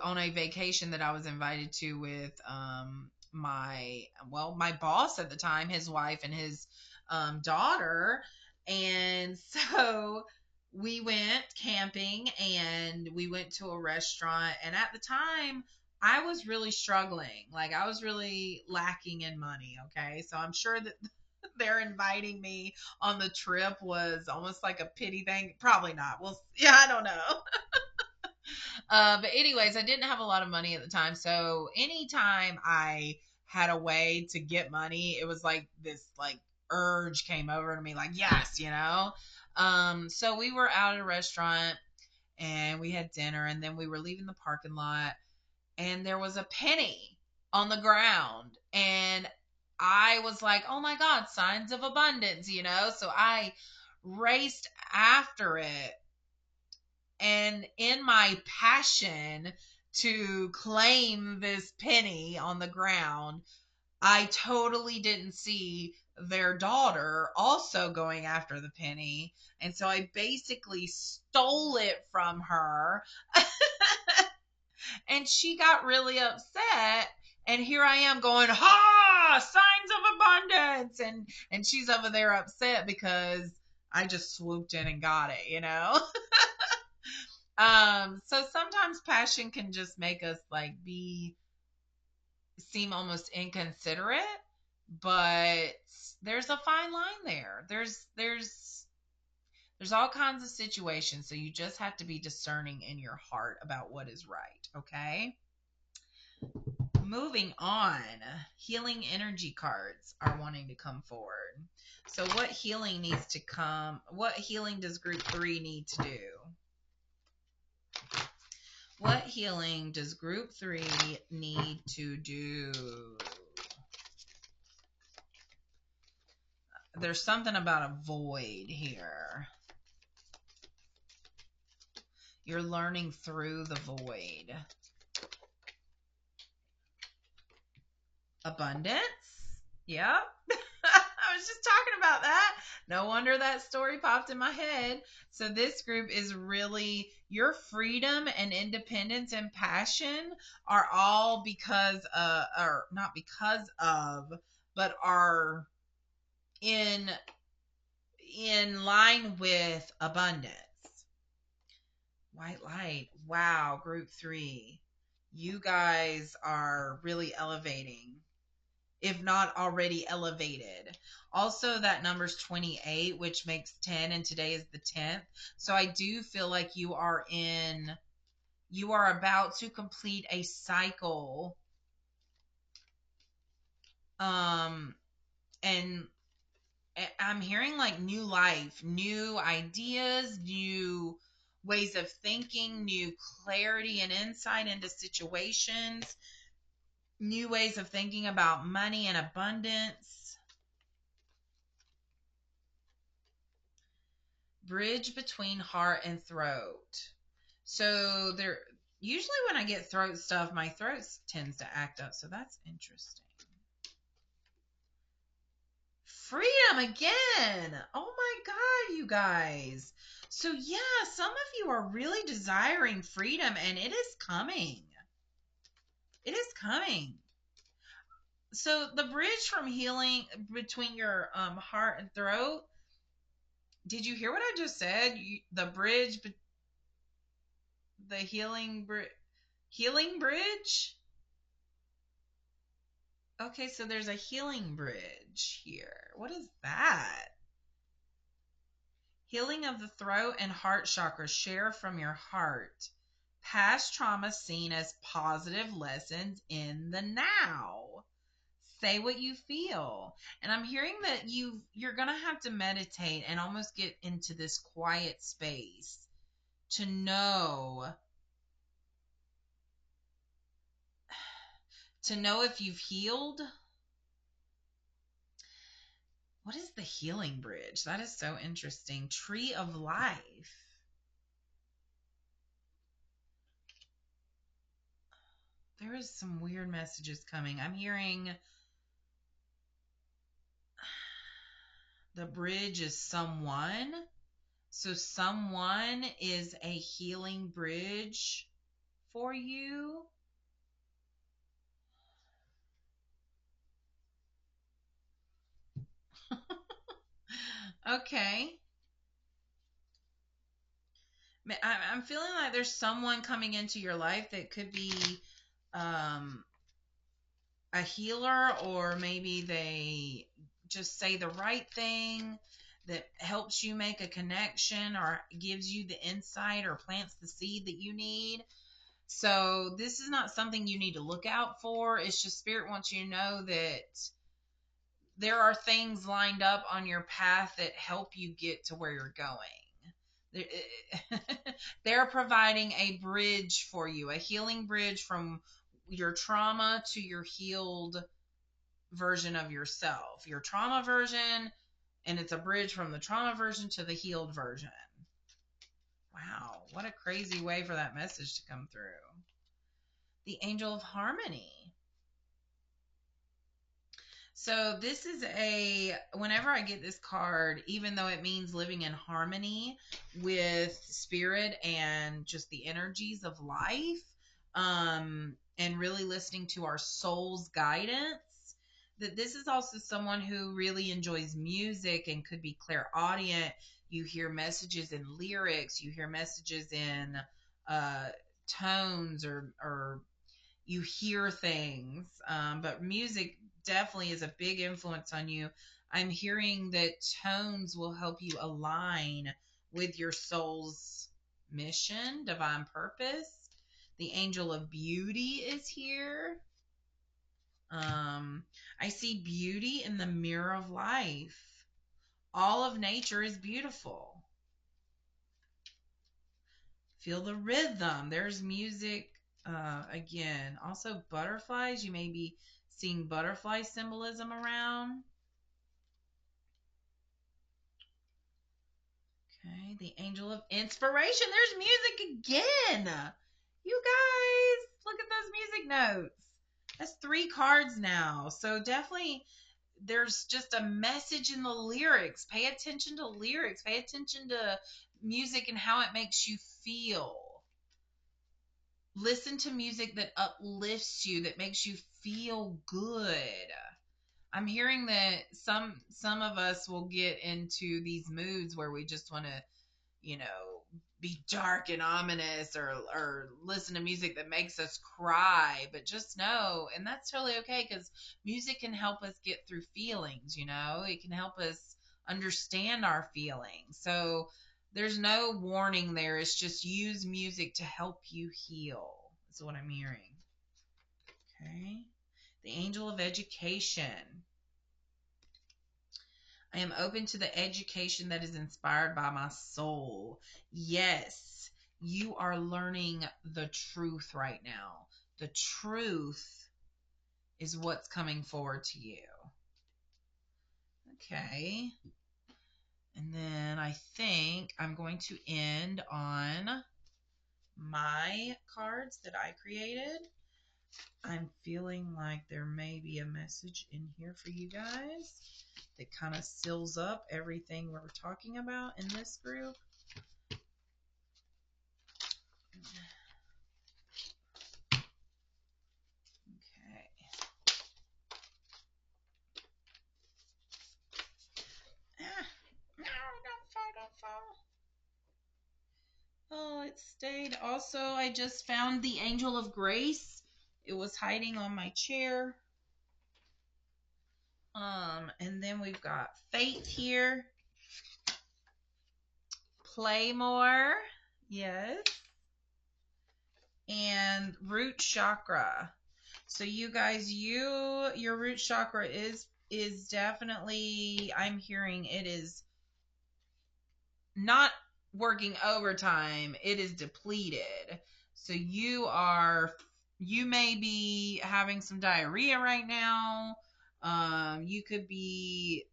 on a vacation that I was invited to with my boss at the time, his wife and his daughter. And so we went camping and we went to a restaurant, and at the time I was really struggling. Like, I was really lacking in money, okay? So I'm sure that they're inviting me on the trip was almost like a pity thing. Probably not. Well, yeah, I don't know. But anyways, I didn't have a lot of money at the time, so anytime I had a way to get money, it was like this like urge came over to me, like yes. So we were out at a restaurant and we had dinner, and then we were leaving the parking lot, and there was a penny on the ground, and I was like, oh my God, signs of abundance. So I raced after it, and in my passion to claim this penny on the ground, I totally didn't see their daughter also going after the penny. And so I basically stole it from her. And she got really upset. And here I am going, ha, signs of abundance. And she's over there upset because I just swooped in and got it. So sometimes passion can just make us like seem almost inconsiderate, but there's a fine line there. There's all kinds of situations, so you just have to be discerning in your heart about what is right, okay? Moving on, healing energy cards are wanting to come forward. So what healing does group 3 need to do? What healing does group 3 need to do? There's something about a void here. You're learning through the void. Abundance? Yep. I was just talking about that. No wonder that story popped in my head. So this group is really your freedom and independence and passion are all because or not because of, but are in line with abundance. White light. Wow, group 3. You guys are really elevating, if not already elevated. Also, that number's 28, which makes 10, and today is the 10th. So I do feel like you are about to complete a cycle. Um, and I'm hearing like new life, new ideas, new ways of thinking, new clarity and insight into situations, new ways of thinking about money and abundance. Bridge between heart and throat. So there, usually when I get throat stuff, my throat tends to act up. So that's interesting. Freedom again. Oh my God, you guys. So yeah, some of you are really desiring freedom, and it is coming. It is coming. So the bridge from healing between your heart and throat. Did you hear what I just said? The bridge, the healing bridge. Okay, so there's a healing bridge here. What is that? Healing of the throat and heart chakra. Share from your heart. Past trauma seen as positive lessons in the now. Say what you feel. And I'm hearing that you're going to have to meditate and almost get into this quiet space to know if you've healed. What is the healing bridge? That is so interesting. Tree of life. There is some weird messages coming. I'm hearing the bridge is someone. So someone is a healing bridge for you. Okay. I'm feeling like there's someone coming into your life that could be um, a healer, or maybe they just say the right thing that helps you make a connection or gives you the insight or plants the seed that you need. So this is not something you need to look out for. It's just Spirit wants you to know that there are things lined up on your path that help you get to where you're going. They're providing a bridge for you, a healing bridge from your trauma to your healed version of yourself, your trauma version, and it's a bridge from the trauma version to the healed version. Wow, what a crazy way for that message to come through. The angel of harmony. So this is whenever I get this card, even though it means living in harmony with spirit and just the energies of life, and really listening to our soul's guidance, that this is also someone who really enjoys music and could be clairaudient. You hear messages in lyrics, you hear messages in tones, or you hear things. But music definitely is a big influence on you. I'm hearing that tones will help you align with your soul's mission, divine purpose. The angel of beauty is here. I see beauty in the mirror of life. All of nature is beautiful. Feel the rhythm. There's music again. Also, butterflies. You may be seeing butterfly symbolism around. Okay, the angel of inspiration. There's music again. You guys, look at those music notes. That's 3 cards now. So definitely there's just a message in the lyrics. Pay attention to lyrics. Pay attention to music and how it makes you feel. Listen to music that uplifts you, that makes you feel good. I'm hearing that some of us will get into these moods where we just want to, you know, be dark and ominous, or listen to music that makes us cry, but just know, and that's totally okay, because music can help us get through feelings, it can help us understand our feelings. So there's no warning there. It's just use music to help you heal, is what I'm hearing. Okay. The angel of education. I am open to the education that is inspired by my soul. Yes, you are learning the truth right now. The truth is what's coming forward to you. Okay. And then I think I'm going to end on my cards that I created. I'm feeling like there may be a message in here for you guys that kind of seals up everything we're talking about in this group. Okay. No, don't fall. Oh, it stayed. Also, I just found the Angel of Grace. It was hiding on my chair. And then we've got Fate here. Play more. Yes. And root chakra. So you guys, your root chakra is definitely, I'm hearing it is not working overtime. It is depleted. So you may be having some diarrhea right now. You could be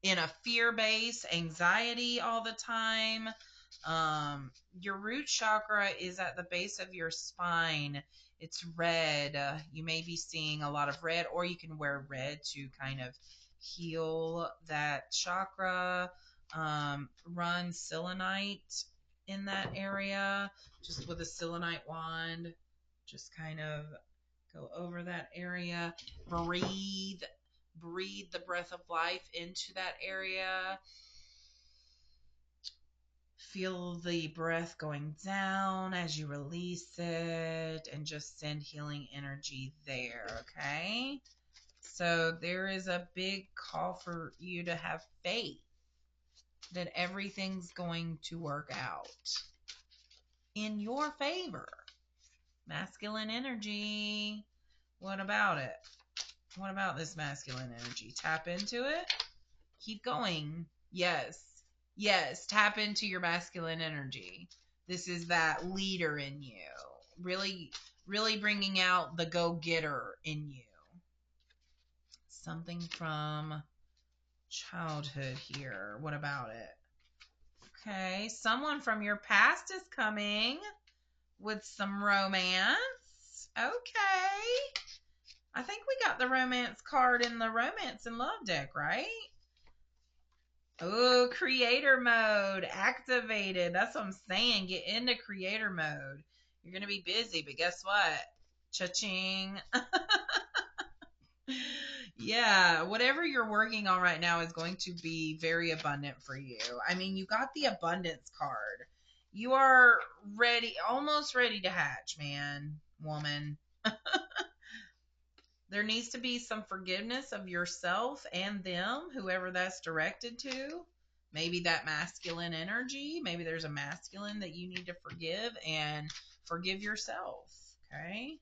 in a fear-based anxiety all the time. Your root chakra is at the base of your spine. It's red. You may be seeing a lot of red, or you can wear red to kind of heal that chakra. Run selenite in that area, just with a selenite wand. Just kind of go over that area. Breathe the breath of life into that area. Feel the breath going down as you release it, and just send healing energy there, okay? So there is a big call for you to have faith that everything's going to work out in your favor. Masculine energy. What about it? What about this masculine energy? Tap into it. Keep going. Yes. Yes. Tap into your masculine energy. This is that leader in you. Really, really bringing out the go-getter in you. Something from childhood here. What about it? Okay. Someone from your past is coming with some romance. Okay. I think we got the romance card in the romance and love deck, right? Oh, creator mode activated. That's what I'm saying. Get into creator mode. You're going to be busy, but guess what? Cha-ching. Yeah, whatever you're working on right now is going to be very abundant for you. I mean, you got the abundance card. You are ready, almost ready to hatch, man, woman. There needs to be some forgiveness of yourself and them, whoever that's directed to. Maybe that masculine energy. Maybe there's a masculine that you need to forgive, and forgive yourself. Okay?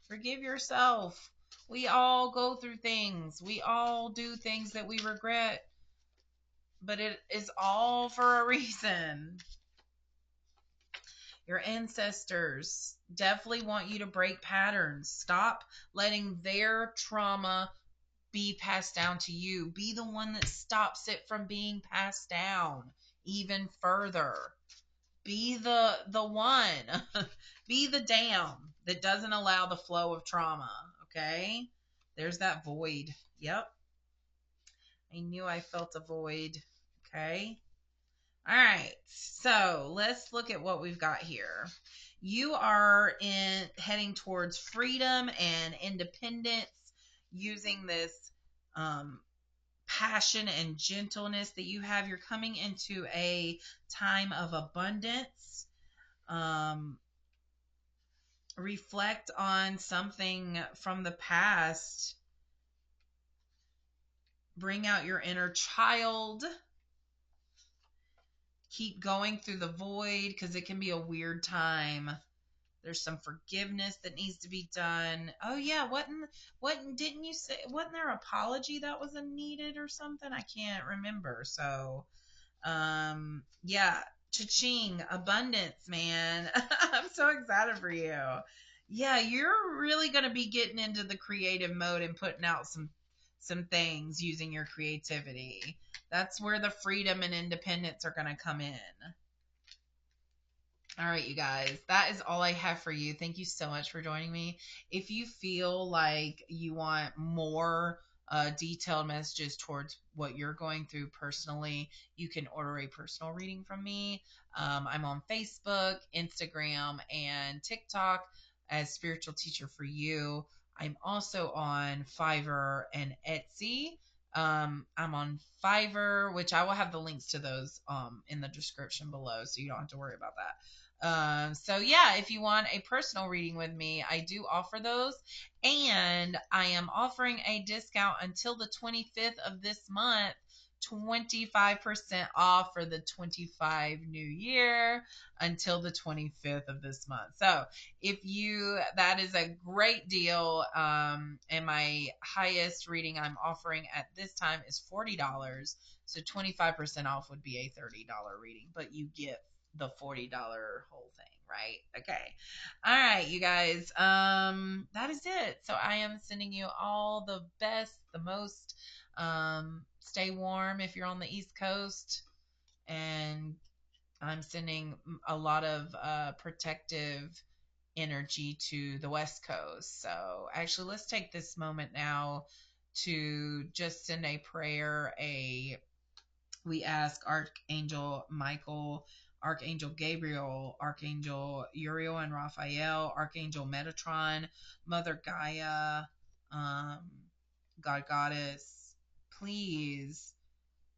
Forgive yourself. We all go through things. We all do things that we regret, but it is all for a reason. Your ancestors definitely want you to break patterns. Stop letting their trauma be passed down to you. Be the one that stops it from being passed down even further. Be the one. Be the dam that doesn't allow the flow of trauma. Okay? There's that void. Yep. I knew I felt a void. Okay? All right. So let's look at what we've got here. You are heading towards freedom and independence using this passion and gentleness that you have. You're coming into a time of abundance. Um, Reflect on something from the past. Bring out your inner child. Keep going through the void because it can be a weird time. There's some forgiveness that needs to be done. Oh yeah, what didn't you say? Wasn't there an apology that was needed or something? I can't remember. So, yeah, cha-ching, abundance, man. I'm so excited for you. Yeah, you're really gonna be getting into the creative mode and putting out some things using your creativity. That's where the freedom and independence are gonna come in. All right, you guys, that is all I have for you. Thank you so much for joining me. If you feel like you want more detailed messages towards what you're going through personally, you can order a personal reading from me. I'm on Facebook, Instagram, and TikTok as Spiritual Teacher for You. I'm also on Fiverr and Etsy. I'm on Fiverr, which I will have the links to those in the description below, so you don't have to worry about that. So yeah, if you want a personal reading with me, I do offer those, and I am offering a discount until the 25th of this month. 25% off for the 25 new year until the 25th of this month. So that is a great deal. And my highest reading I'm offering at this time is $40. So 25% off would be a $30 reading, but you get the $40 whole thing, right? Okay. All right, you guys. That is it. So I am sending you all the best, the most. Stay warm if you're on the East Coast, and I'm sending a lot of protective energy to the West Coast. So actually, let's take this moment now to just send a prayer, we ask Archangel Michael, Archangel Gabriel, Archangel Uriel and Raphael, Archangel Metatron, Mother Gaia, um, God Goddess, please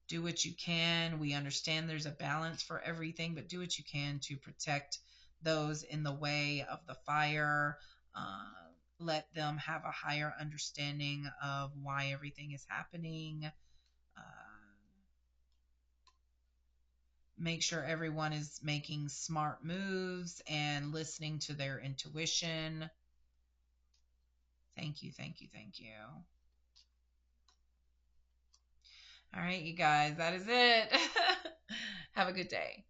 do what you can. We understand there's a balance for everything, but do what you can to protect those in the way of the fire. Let them have a higher understanding of why everything is happening. Uh, Make sure everyone is making smart moves and listening to their intuition. Thank you, thank you, thank you. All right, you guys, that is it. Have a good day.